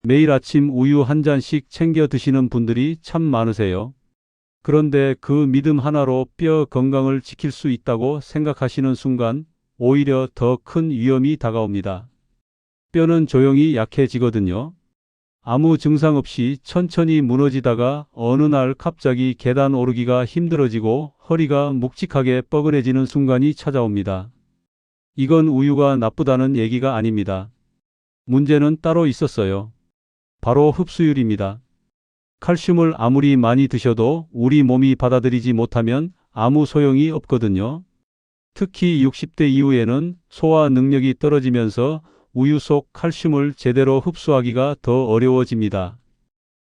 매일 아침 우유 한 잔씩 챙겨 드시는 분들이 참 많으세요. 그런데 그 믿음 하나로 뼈 건강을 지킬 수 있다고 생각하시는 순간 오히려 더 큰 위험이 다가옵니다. 뼈는 조용히 약해지거든요. 아무 증상 없이 천천히 무너지다가 어느 날 갑자기 계단 오르기가 힘들어지고 허리가 묵직하게 뻐근해지는 순간이 찾아옵니다. 이건 우유가 나쁘다는 얘기가 아닙니다. 문제는 따로 있었어요. 바로 흡수율입니다. 칼슘을 아무리 많이 드셔도 우리 몸이 받아들이지 못하면 아무 소용이 없거든요. 특히 60대 이후에는 소화 능력이 떨어지면서 우유 속 칼슘을 제대로 흡수하기가 더 어려워집니다.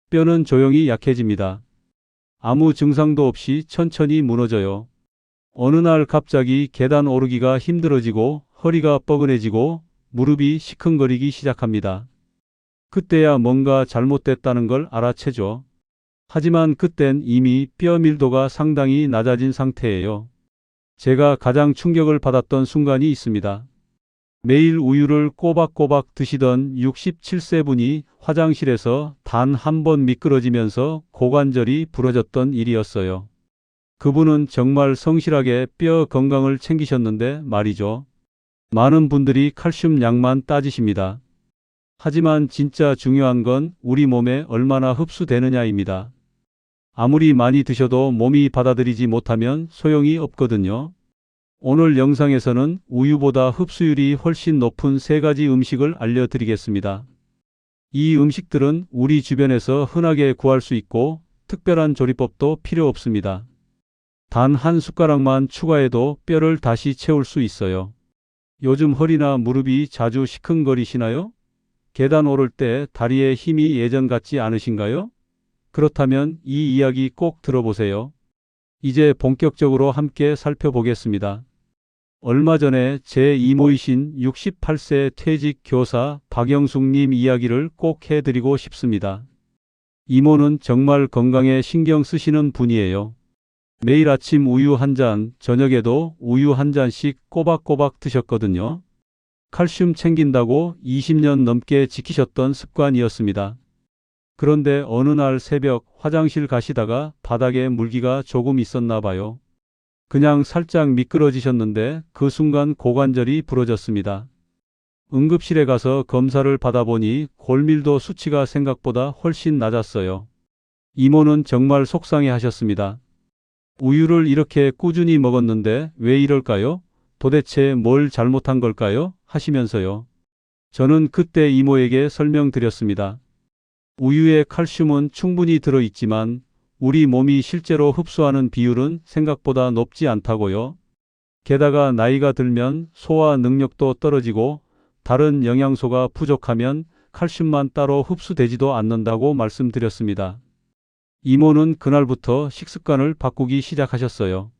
뼈는 조용히 약해집니다. 아무 증상도 없이 천천히 무너져요. 어느 날 갑자기 계단 오르기가 힘들어지고 허리가 뻐근해지고 무릎이 시큰거리기 시작합니다. 그때야 뭔가 잘못됐다는 걸 알아채죠. 하지만 그땐 이미 뼈 밀도가 상당히 낮아진 상태예요. 제가 가장 충격을 받았던 순간이 있습니다. 매일 우유를 꼬박꼬박 드시던 67세 분이 화장실에서 단 한 번 미끄러지면서 고관절이 부러졌던 일이었어요. 그분은 정말 성실하게 뼈 건강을 챙기셨는데 말이죠. 많은 분들이 칼슘 양만 따지십니다. 하지만 진짜 중요한 건 우리 몸에 얼마나 흡수되느냐입니다. 아무리 많이 드셔도 몸이 받아들이지 못하면 소용이 없거든요. 오늘 영상에서는 우유보다 흡수율이 훨씬 높은 3가지 음식을 알려드리겠습니다. 이 음식들은 우리 주변에서 흔하게 구할 수 있고 특별한 조리법도 필요 없습니다. 단 한 숟가락만 추가해도 뼈를 다시 채울 수 있어요. 요즘 허리나 무릎이 자주 시큰거리시나요? 계단 오를 때 다리에 힘이 예전 같지 않으신가요? 그렇다면 이 이야기 꼭 들어보세요. 이제 본격적으로 함께 살펴보겠습니다. 얼마 전에 제 이모이신 68세 퇴직 교사 박영숙님 이야기를 꼭 해드리고 싶습니다. 이모는 정말 건강에 신경 쓰시는 분이에요. 매일 아침 우유 한 잔, 저녁에도 우유 한 잔씩 꼬박꼬박 드셨거든요. 칼슘 챙긴다고 20년 넘게 지키셨던 습관이었습니다. 그런데 어느 날 새벽 화장실 가시다가 바닥에 물기가 조금 있었나 봐요. 그냥 살짝 미끄러지셨는데 그 순간 고관절이 부러졌습니다. 응급실에 가서 검사를 받아보니 골밀도 수치가 생각보다 훨씬 낮았어요. 이모는 정말 속상해 하셨습니다. 우유를 이렇게 꾸준히 먹었는데 왜 이럴까요? 도대체 뭘 잘못한 걸까요? 하시면서요. 저는 그때 이모에게 설명드렸습니다. 우유에 칼슘은 충분히 들어있지만 우리 몸이 실제로 흡수하는 비율은 생각보다 높지 않다고요. 게다가 나이가 들면 소화 능력도 떨어지고 다른 영양소가 부족하면 칼슘만 따로 흡수되지도 않는다고 말씀드렸습니다. 이모는 그날부터 식습관을 바꾸기 시작하셨어요.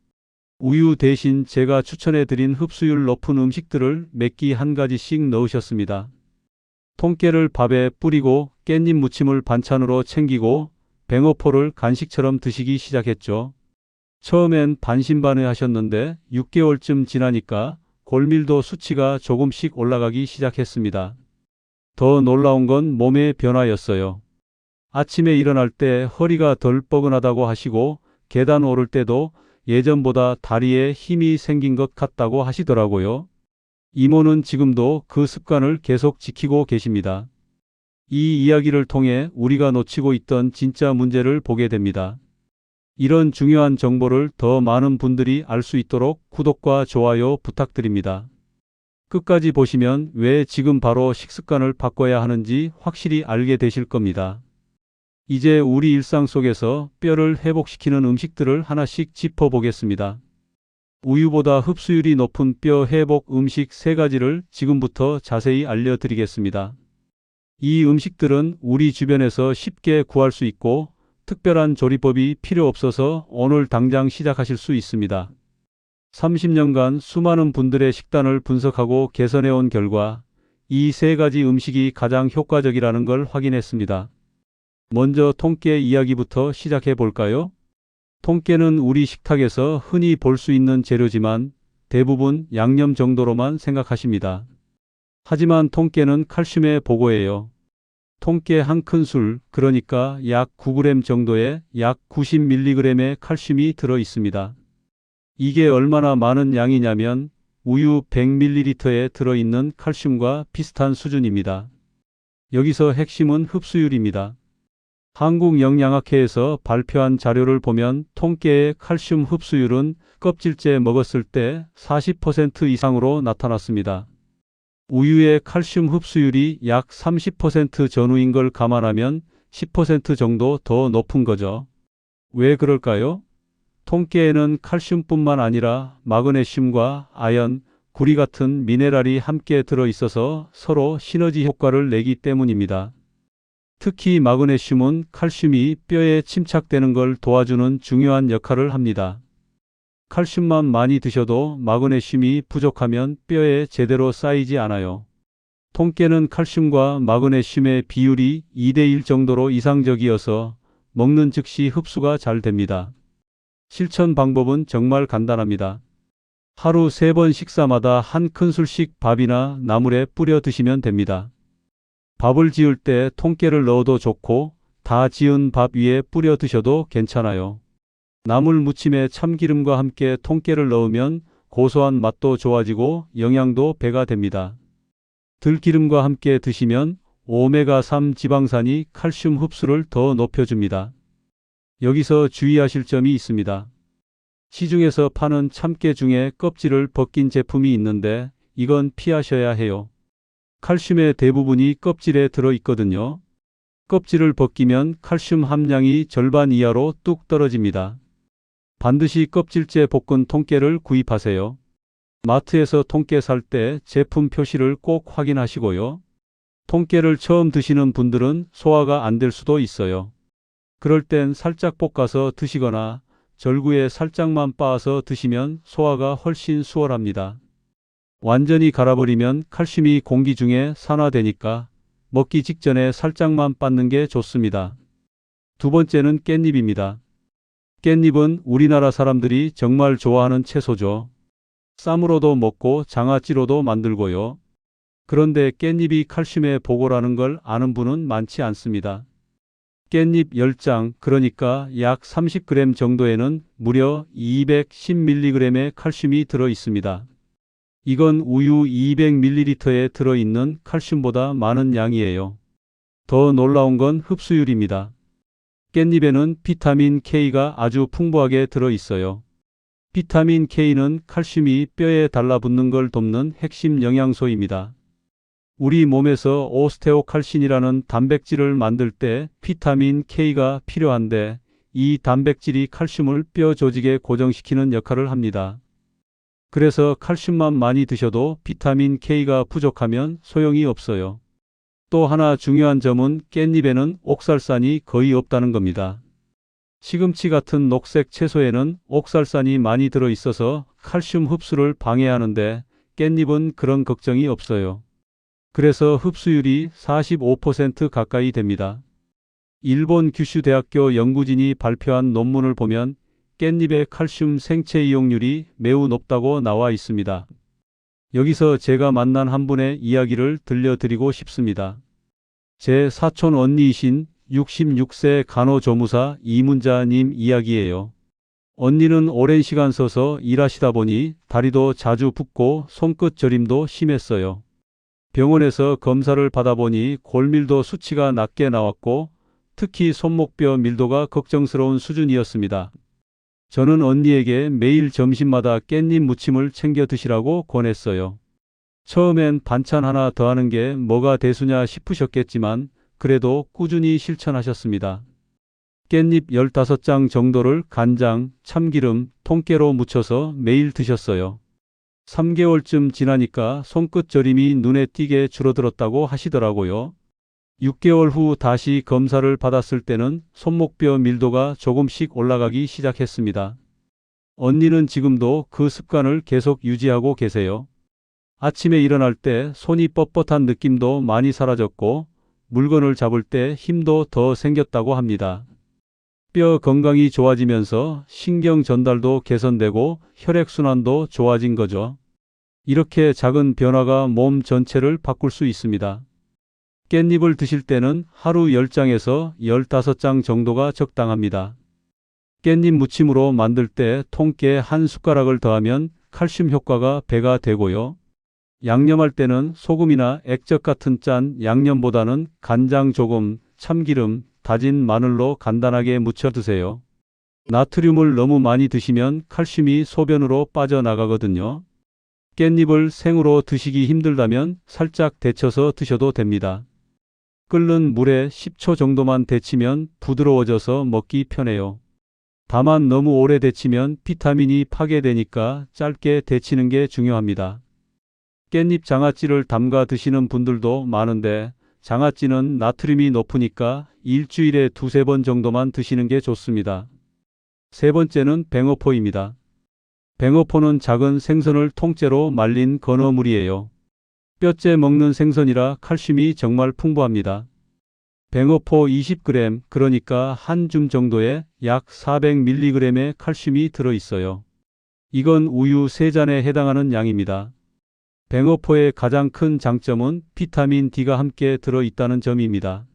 우유 대신 제가 추천해드린 흡수율 높은 음식들을 몇 끼 한 가지씩 넣으셨습니다. 통깨를 밥에 뿌리고 깻잎 무침을 반찬으로 챙기고 뱅어포를 간식처럼 드시기 시작했죠. 처음엔 반신반의 하셨는데 6개월쯤 지나니까 골밀도 수치가 조금씩 올라가기 시작했습니다. 더 놀라운 건 몸의 변화였어요. 아침에 일어날 때 허리가 덜 뻐근하다고 하시고 계단 오를 때도 예전보다 다리에 힘이 생긴 것 같다고 하시더라고요. 이모는 지금도 그 습관을 계속 지키고 계십니다. 이 이야기를 통해 우리가 놓치고 있던 진짜 문제를 보게 됩니다. 이런 중요한 정보를 더 많은 분들이 알 수 있도록 구독과 좋아요 부탁드립니다. 끝까지 보시면 왜 지금 바로 식습관을 바꿔야 하는지 확실히 알게 되실 겁니다. 이제 우리 일상 속에서 뼈를 회복시키는 음식들을 하나씩 짚어보겠습니다. 우유보다 흡수율이 높은 뼈 회복 음식 3가지를 지금부터 자세히 알려드리겠습니다. 이 음식들은 우리 주변에서 쉽게 구할 수 있고 특별한 조리법이 필요 없어서 오늘 당장 시작하실 수 있습니다. 30년간 수많은 분들의 식단을 분석하고 개선해온 결과 이 3가지 음식이 가장 효과적이라는 걸 확인했습니다. 먼저 통깨 이야기부터 시작해 볼까요? 통깨는 우리 식탁에서 흔히 볼 수 있는 재료지만 대부분 양념 정도로만 생각하십니다. 하지만 통깨는 칼슘의 보고예요. 통깨 한 큰술, 그러니까 약 9g 정도에 약 90mg의 칼슘이 들어 있습니다. 이게 얼마나 많은 양이냐면 우유 100ml에 들어있는 칼슘과 비슷한 수준입니다. 여기서 핵심은 흡수율입니다. 한국영양학회에서 발표한 자료를 보면 통깨의 칼슘 흡수율은 껍질째 먹었을 때 40% 이상으로 나타났습니다. 우유의 칼슘 흡수율이 약 30% 전후인 걸 감안하면 10% 정도 더 높은 거죠. 왜 그럴까요? 통깨에는 칼슘뿐만 아니라 마그네슘과 아연, 구리 같은 미네랄이 함께 들어있어서 서로 시너지 효과를 내기 때문입니다. 특히 마그네슘은 칼슘이 뼈에 침착되는 걸 도와주는 중요한 역할을 합니다. 칼슘만 많이 드셔도 마그네슘이 부족하면 뼈에 제대로 쌓이지 않아요. 통깨는 칼슘과 마그네슘의 비율이 2:1 정도로 이상적이어서 먹는 즉시 흡수가 잘 됩니다. 실천 방법은 정말 간단합니다. 하루 3번 식사마다 한 큰술씩 밥이나 나물에 뿌려 드시면 됩니다. 밥을 지을 때 통깨를 넣어도 좋고 다 지은 밥 위에 뿌려 드셔도 괜찮아요. 나물 무침에 참기름과 함께 통깨를 넣으면 고소한 맛도 좋아지고 영양도 배가 됩니다. 들기름과 함께 드시면 오메가3 지방산이 칼슘 흡수를 더 높여줍니다. 여기서 주의하실 점이 있습니다. 시중에서 파는 참깨 중에 껍질을 벗긴 제품이 있는데 이건 피하셔야 해요. 칼슘의 대부분이 껍질에 들어있거든요. 껍질을 벗기면 칼슘 함량이 절반 이하로 뚝 떨어집니다. 반드시 껍질째 볶은 통깨를 구입하세요. 마트에서 통깨 살 때 제품 표시를 꼭 확인하시고요. 통깨를 처음 드시는 분들은 소화가 안 될 수도 있어요. 그럴 땐 살짝 볶아서 드시거나 절구에 살짝만 빻아서 드시면 소화가 훨씬 수월합니다. 완전히 갈아버리면 칼슘이 공기 중에 산화되니까 먹기 직전에 살짝만 빻는 게 좋습니다. 두 번째는 깻잎입니다. 깻잎은 우리나라 사람들이 정말 좋아하는 채소죠. 쌈으로도 먹고 장아찌로도 만들고요. 그런데 깻잎이 칼슘의 보고라는 걸 아는 분은 많지 않습니다. 깻잎 10장, 그러니까 약 30g 정도에는 무려 210mg의 칼슘이 들어 있습니다. 이건 우유 200ml에 들어있는 칼슘보다 많은 양이에요. 더 놀라운 건 흡수율입니다. 깻잎에는 비타민 K가 아주 풍부하게 들어 있어요. 비타민 K는 칼슘이 뼈에 달라붙는 걸 돕는 핵심 영양소입니다. 우리 몸에서 오스테오칼신이라는 단백질을 만들 때 비타민 K가 필요한데 이 단백질이 칼슘을 뼈 조직에 고정시키는 역할을 합니다. 그래서 칼슘만 많이 드셔도 비타민 K가 부족하면 소용이 없어요. 또 하나 중요한 점은 깻잎에는 옥살산이 거의 없다는 겁니다. 시금치 같은 녹색 채소에는 옥살산이 많이 들어있어서 칼슘 흡수를 방해하는데 깻잎은 그런 걱정이 없어요. 그래서 흡수율이 45% 가까이 됩니다. 일본 규슈 대학교 연구진이 발표한 논문을 보면 깻잎의 칼슘 생체 이용률이 매우 높다고 나와 있습니다. 여기서 제가 만난 한 분의 이야기를 들려드리고 싶습니다. 제 사촌 언니이신 66세 간호조무사 이문자님 이야기예요. 언니는 오랜 시간 서서 일하시다 보니 다리도 자주 붓고 손끝 저림도 심했어요. 병원에서 검사를 받아보니 골밀도 수치가 낮게 나왔고 특히 손목뼈 밀도가 걱정스러운 수준이었습니다. 저는 언니에게 매일 점심마다 깻잎 무침을 챙겨 드시라고 권했어요. 처음엔 반찬 하나 더하는 게 뭐가 대수냐 싶으셨겠지만 그래도 꾸준히 실천하셨습니다. 깻잎 15장 정도를 간장, 참기름, 통깨로 무쳐서 매일 드셨어요. 3개월쯤 지나니까 손끝 저림이 눈에 띄게 줄어들었다고 하시더라고요. 6개월 후 다시 검사를 받았을 때는 손목뼈 밀도가 조금씩 올라가기 시작했습니다. 언니는 지금도 그 습관을 계속 유지하고 계세요. 아침에 일어날 때 손이 뻣뻣한 느낌도 많이 사라졌고 물건을 잡을 때 힘도 더 생겼다고 합니다. 뼈 건강이 좋아지면서 신경 전달도 개선되고 혈액순환도 좋아진 거죠. 이렇게 작은 변화가 몸 전체를 바꿀 수 있습니다. 깻잎을 드실 때는 하루 10장에서 15장 정도가 적당합니다. 깻잎 무침으로 만들 때 통깨 한 숟가락을 더하면 칼슘 효과가 배가 되고요. 양념할 때는 소금이나 액젓 같은 짠 양념보다는 간장 조금, 참기름, 다진 마늘로 간단하게 무쳐 드세요. 나트륨을 너무 많이 드시면 칼슘이 소변으로 빠져나가거든요. 깻잎을 생으로 드시기 힘들다면 살짝 데쳐서 드셔도 됩니다. 끓는 물에 10초 정도만 데치면 부드러워져서 먹기 편해요. 다만 너무 오래 데치면 비타민이 파괴되니까 짧게 데치는 게 중요합니다. 깻잎 장아찌를 담가 드시는 분들도 많은데 장아찌는 나트륨이 높으니까 일주일에 2~3번 정도만 드시는 게 좋습니다. 세 번째는 뱅어포입니다. 뱅어포는 작은 생선을 통째로 말린 건어물이에요. 뼈째 먹는 생선이라 칼슘이 정말 풍부합니다. 뱅어포 20g, 그러니까 한 줌 정도에 약 400mg의 칼슘이 들어있어요. 이건 우유 3잔에 해당하는 양입니다. 뱅어포의 가장 큰 장점은 비타민 D가 함께 들어있다는 점입니다.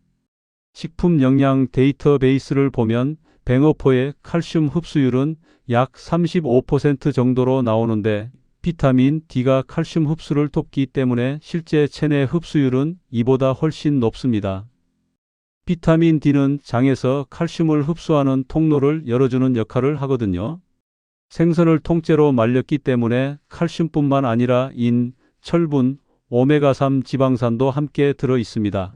식품 영양 데이터베이스를 보면 뱅어포의 칼슘 흡수율은 약 35% 정도로 나오는데 비타민 D가 칼슘 흡수를 돕기 때문에 실제 체내 흡수율은 이보다 훨씬 높습니다. 비타민 D는 장에서 칼슘을 흡수하는 통로를 열어주는 역할을 하거든요. 생선을 통째로 말렸기 때문에 칼슘뿐만 아니라 인, 철분, 오메가3 지방산도 함께 들어 있습니다.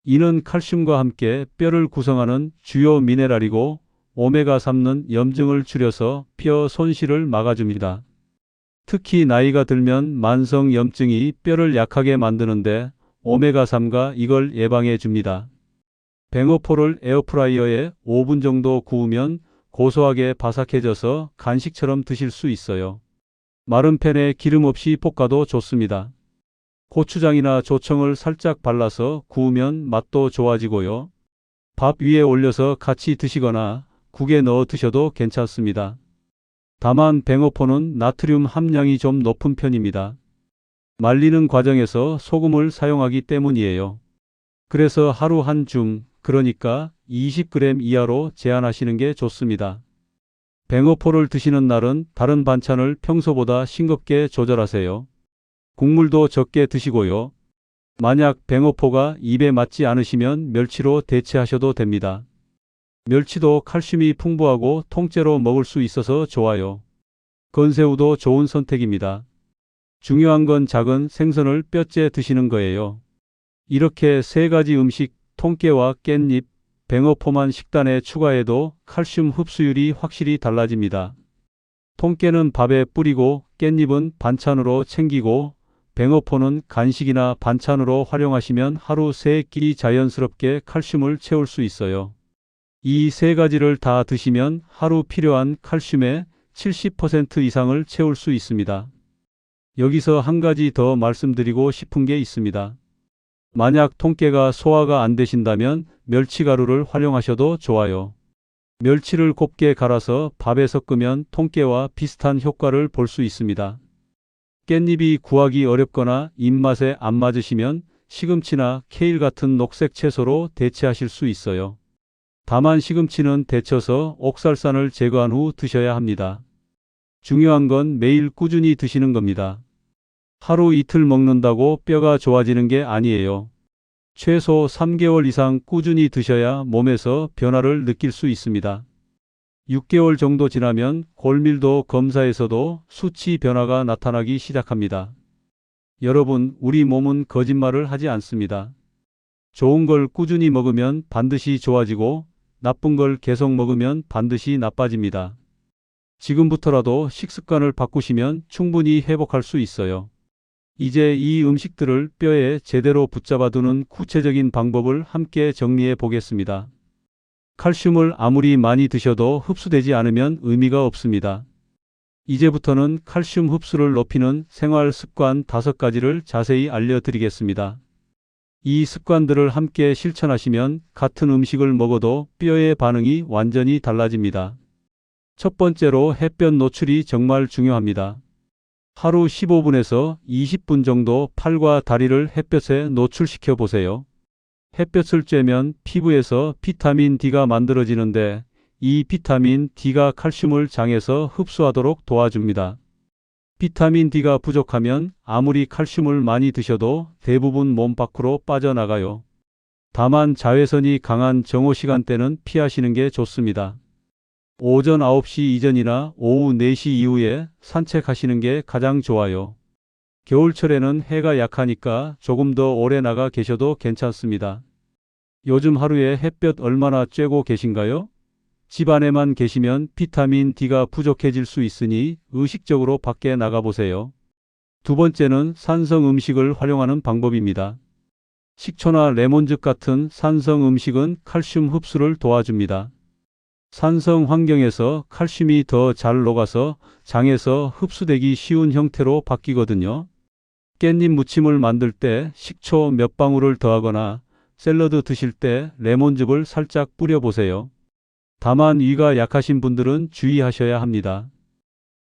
이는 칼슘과 함께 뼈를 구성하는 주요 미네랄이고 오메가3는 염증을 줄여서 뼈 손실을 막아줍니다. 특히 나이가 들면 만성 염증이 뼈를 약하게 만드는데 오메가3가 이걸 예방해 줍니다. 뱅어포를 에어프라이어에 5분 정도 구우면 고소하게 바삭해져서 간식처럼 드실 수 있어요. 마른 팬에 기름 없이 볶아도 좋습니다. 고추장이나 조청을 살짝 발라서 구우면 맛도 좋아지고요. 밥 위에 올려서 같이 드시거나 국에 넣어 드셔도 괜찮습니다. 다만 뱅어포는 나트륨 함량이 좀 높은 편입니다. 말리는 과정에서 소금을 사용하기 때문이에요. 그래서 하루 한 줌, 그러니까 20g 이하로 제한하시는 게 좋습니다. 뱅어포를 드시는 날은 다른 반찬을 평소보다 싱겁게 조절하세요. 국물도 적게 드시고요. 만약 뱅어포가 입에 맞지 않으시면 멸치로 대체하셔도 됩니다. 멸치도 칼슘이 풍부하고 통째로 먹을 수 있어서 좋아요. 건새우도 좋은 선택입니다. 중요한 건 작은 생선을 뼈째 드시는 거예요. 이렇게 세 가지 음식, 통깨와 깻잎, 뱅어포만 식단에 추가해도 칼슘 흡수율이 확실히 달라집니다. 통깨는 밥에 뿌리고 깻잎은 반찬으로 챙기고 뱅어포는 간식이나 반찬으로 활용하시면 하루 3끼 자연스럽게 칼슘을 채울 수 있어요. 이 세 가지를 다 드시면 하루 필요한 칼슘의 70% 이상을 채울 수 있습니다. 여기서 한 가지 더 말씀드리고 싶은 게 있습니다. 만약 통깨가 소화가 안 되신다면 멸치가루를 활용하셔도 좋아요. 멸치를 곱게 갈아서 밥에 섞으면 통깨와 비슷한 효과를 볼 수 있습니다. 깻잎이 구하기 어렵거나 입맛에 안 맞으시면 시금치나 케일 같은 녹색 채소로 대체하실 수 있어요. 다만 시금치는 데쳐서 옥살산을 제거한 후 드셔야 합니다. 중요한 건 매일 꾸준히 드시는 겁니다. 하루 이틀 먹는다고 뼈가 좋아지는 게 아니에요. 최소 3개월 이상 꾸준히 드셔야 몸에서 변화를 느낄 수 있습니다. 6개월 정도 지나면 골밀도 검사에서도 수치 변화가 나타나기 시작합니다. 여러분, 우리 몸은 거짓말을 하지 않습니다. 좋은 걸 꾸준히 먹으면 반드시 좋아지고 나쁜 걸 계속 먹으면 반드시 나빠집니다. 지금부터라도 식습관을 바꾸시면 충분히 회복할 수 있어요. 이제 이 음식들을 뼈에 제대로 붙잡아두는 구체적인 방법을 함께 정리해 보겠습니다. 칼슘을 아무리 많이 드셔도 흡수되지 않으면 의미가 없습니다. 이제부터는 칼슘 흡수를 높이는 생활 습관 5가지를 자세히 알려드리겠습니다. 이 습관들을 함께 실천하시면 같은 음식을 먹어도 뼈의 반응이 완전히 달라집니다. 첫 번째로 햇볕 노출이 정말 중요합니다. 하루 15분에서 20분 정도 팔과 다리를 햇볕에 노출시켜 보세요. 햇볕을 쬐면 피부에서 비타민 D가 만들어지는데 이 비타민 D가 칼슘을 장에서 흡수하도록 도와줍니다. 비타민 D가 부족하면 아무리 칼슘을 많이 드셔도 대부분 몸 밖으로 빠져나가요. 다만 자외선이 강한 정오 시간대는 피하시는 게 좋습니다. 오전 9시 이전이나 오후 4시 이후에 산책하시는 게 가장 좋아요. 겨울철에는 해가 약하니까 조금 더 오래 나가 계셔도 괜찮습니다. 요즘 하루에 햇볕 얼마나 쬐고 계신가요? 집 안에만 계시면 비타민 D가 부족해질 수 있으니 의식적으로 밖에 나가보세요. 두 번째는 산성 음식을 활용하는 방법입니다. 식초나 레몬즙 같은 산성 음식은 칼슘 흡수를 도와줍니다. 산성 환경에서 칼슘이 더 잘 녹아서 장에서 흡수되기 쉬운 형태로 바뀌거든요. 깻잎 무침을 만들 때 식초 몇 방울을 더하거나 샐러드 드실 때 레몬즙을 살짝 뿌려보세요. 다만 위가 약하신 분들은 주의하셔야 합니다.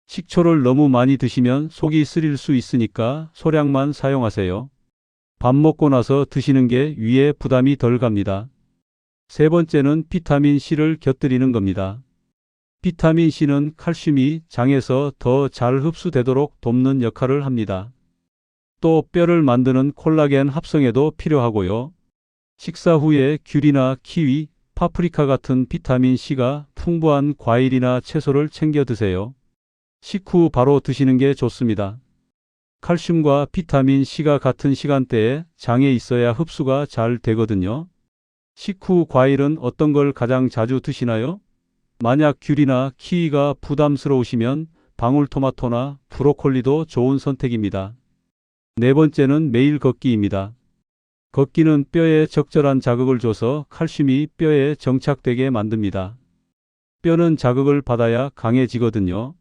식초를 너무 많이 드시면 속이 쓰릴 수 있으니까 소량만 사용하세요. 밥 먹고 나서 드시는 게 위에 부담이 덜 갑니다. 세 번째는 비타민 C를 곁들이는 겁니다. 비타민 C는 칼슘이 장에서 더 잘 흡수되도록 돕는 역할을 합니다. 또 뼈를 만드는 콜라겐 합성에도 필요하고요. 식사 후에 귤이나 키위, 파프리카 같은 비타민 C가 풍부한 과일이나 채소를 챙겨 드세요. 식후 바로 드시는 게 좋습니다. 칼슘과 비타민 C가 같은 시간대에 장에 있어야 흡수가 잘 되거든요. 식후 과일은 어떤 걸 가장 자주 드시나요? 만약 귤이나 키위가 부담스러우시면 방울토마토나 브로콜리도 좋은 선택입니다. 네 번째는 매일 걷기입니다. 걷기는 뼈에 적절한 자극을 줘서 칼슘이 뼈에 정착되게 만듭니다. 뼈는 자극을 받아야 강해지거든요.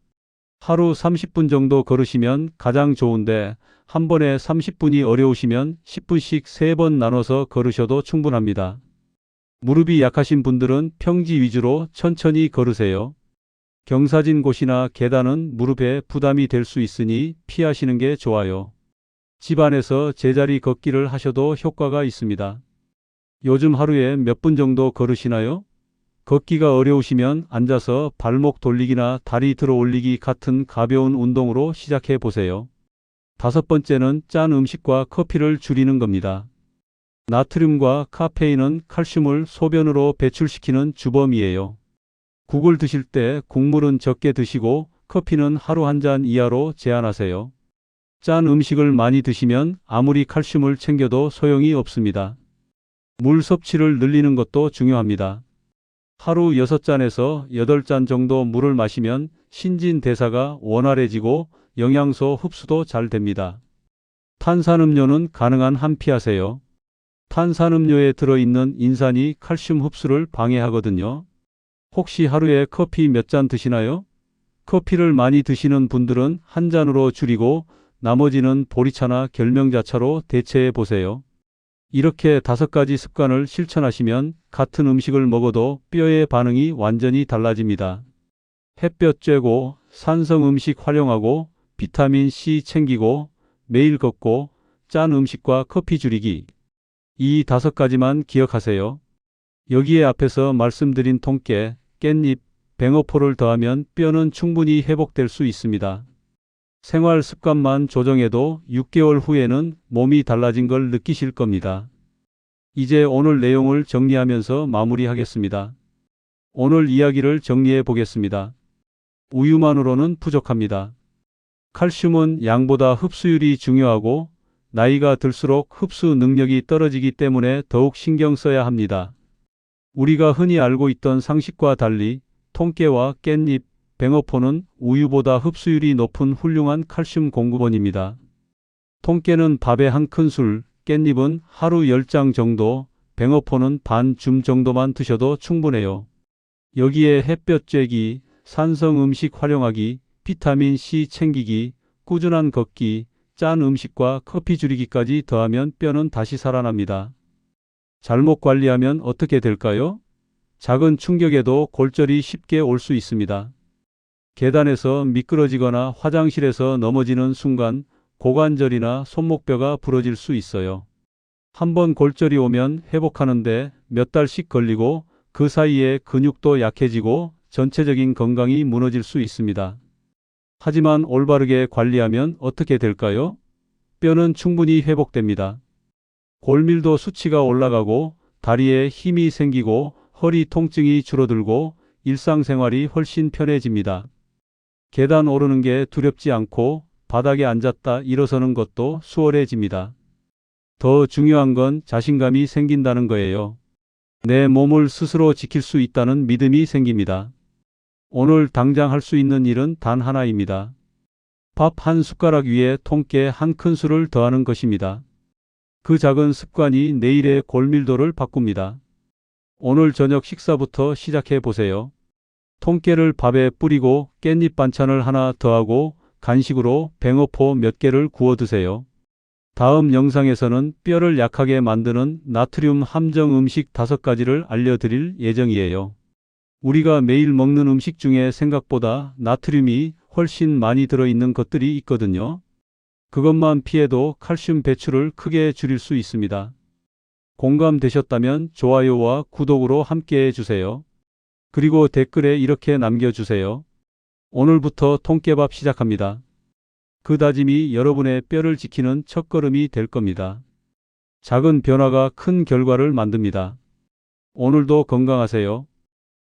하루 30분 정도 걸으시면 가장 좋은데 한 번에 30분이 어려우시면 10분씩 3번 나눠서 걸으셔도 충분합니다. 무릎이 약하신 분들은 평지 위주로 천천히 걸으세요. 경사진 곳이나 계단은 무릎에 부담이 될 수 있으니 피하시는 게 좋아요. 집 안에서 제자리 걷기를 하셔도 효과가 있습니다. 요즘 하루에 몇 분 정도 걸으시나요? 걷기가 어려우시면 앉아서 발목 돌리기나 다리 들어 올리기 같은 가벼운 운동으로 시작해 보세요. 다섯 번째는 짠 음식과 커피를 줄이는 겁니다. 나트륨과 카페인은 칼슘을 소변으로 배출시키는 주범이에요. 국을 드실 때 국물은 적게 드시고 커피는 하루 한 잔 이하로 제한하세요. 짠 음식을 많이 드시면 아무리 칼슘을 챙겨도 소용이 없습니다. 물 섭취를 늘리는 것도 중요합니다. 하루 6잔에서 8잔 정도 물을 마시면 신진대사가 원활해지고 영양소 흡수도 잘 됩니다. 탄산음료는 가능한 한 피하세요. 탄산음료에 들어있는 인산이 칼슘 흡수를 방해하거든요. 혹시 하루에 커피 몇 잔 드시나요? 커피를 많이 드시는 분들은 한 잔으로 줄이고 나머지는 보리차나 결명자차로 대체해 보세요. 이렇게 5가지 습관을 실천하시면 같은 음식을 먹어도 뼈의 반응이 완전히 달라집니다. 햇볕 쬐고 산성 음식 활용하고 비타민 C 챙기고 매일 걷고 짠 음식과 커피 줄이기. 이 5가지만 기억하세요. 여기에 앞에서 말씀드린 통깨, 깻잎, 뱅어포를 더하면 뼈는 충분히 회복될 수 있습니다. 생활 습관만 조정해도 6개월 후에는 몸이 달라진 걸 느끼실 겁니다. 이제 오늘 내용을 정리하면서 마무리하겠습니다. 오늘 이야기를 정리해 보겠습니다. 우유만으로는 부족합니다. 칼슘은 양보다 흡수율이 중요하고 나이가 들수록 흡수 능력이 떨어지기 때문에 더욱 신경 써야 합니다. 우리가 흔히 알고 있던 상식과 달리 통깨와 깻잎, 뱅어포는 우유보다 흡수율이 높은 훌륭한 칼슘 공급원입니다. 통깨는 밥에 한 큰술, 깻잎은 하루 10장 정도, 뱅어포는 반 줌 정도만 드셔도 충분해요. 여기에 햇볕 쬐기, 산성 음식 활용하기, 비타민 C 챙기기, 꾸준한 걷기, 짠 음식과 커피 줄이기까지 더하면 뼈는 다시 살아납니다. 잘못 관리하면 어떻게 될까요? 작은 충격에도 골절이 쉽게 올 수 있습니다. 계단에서 미끄러지거나 화장실에서 넘어지는 순간 고관절이나 손목뼈가 부러질 수 있어요. 한번 골절이 오면 회복하는데 몇 달씩 걸리고 그 사이에 근육도 약해지고 전체적인 건강이 무너질 수 있습니다. 하지만 올바르게 관리하면 어떻게 될까요? 뼈는 충분히 회복됩니다. 골밀도 수치가 올라가고 다리에 힘이 생기고 허리 통증이 줄어들고 일상생활이 훨씬 편해집니다. 계단 오르는 게 두렵지 않고 바닥에 앉았다 일어서는 것도 수월해집니다. 더 중요한 건 자신감이 생긴다는 거예요. 내 몸을 스스로 지킬 수 있다는 믿음이 생깁니다. 오늘 당장 할 수 있는 일은 단 하나입니다. 밥 한 숟가락 위에 통깨 한 큰술을 더하는 것입니다. 그 작은 습관이 내일의 골밀도를 바꿉니다. 오늘 저녁 식사부터 시작해 보세요. 통깨를 밥에 뿌리고 깻잎 반찬을 하나 더하고 간식으로 뱅어포 몇 개를 구워 드세요. 다음 영상에서는 뼈를 약하게 만드는 나트륨 함정 음식 5가지를 알려드릴 예정이에요. 우리가 매일 먹는 음식 중에 생각보다 나트륨이 훨씬 많이 들어있는 것들이 있거든요. 그것만 피해도 칼슘 배출을 크게 줄일 수 있습니다. 공감되셨다면 좋아요와 구독으로 함께 해주세요. 그리고 댓글에 이렇게 남겨주세요. 오늘부터 통깨밥 시작합니다. 그 다짐이 여러분의 뼈를 지키는 첫걸음이 될 겁니다. 작은 변화가 큰 결과를 만듭니다. 오늘도 건강하세요.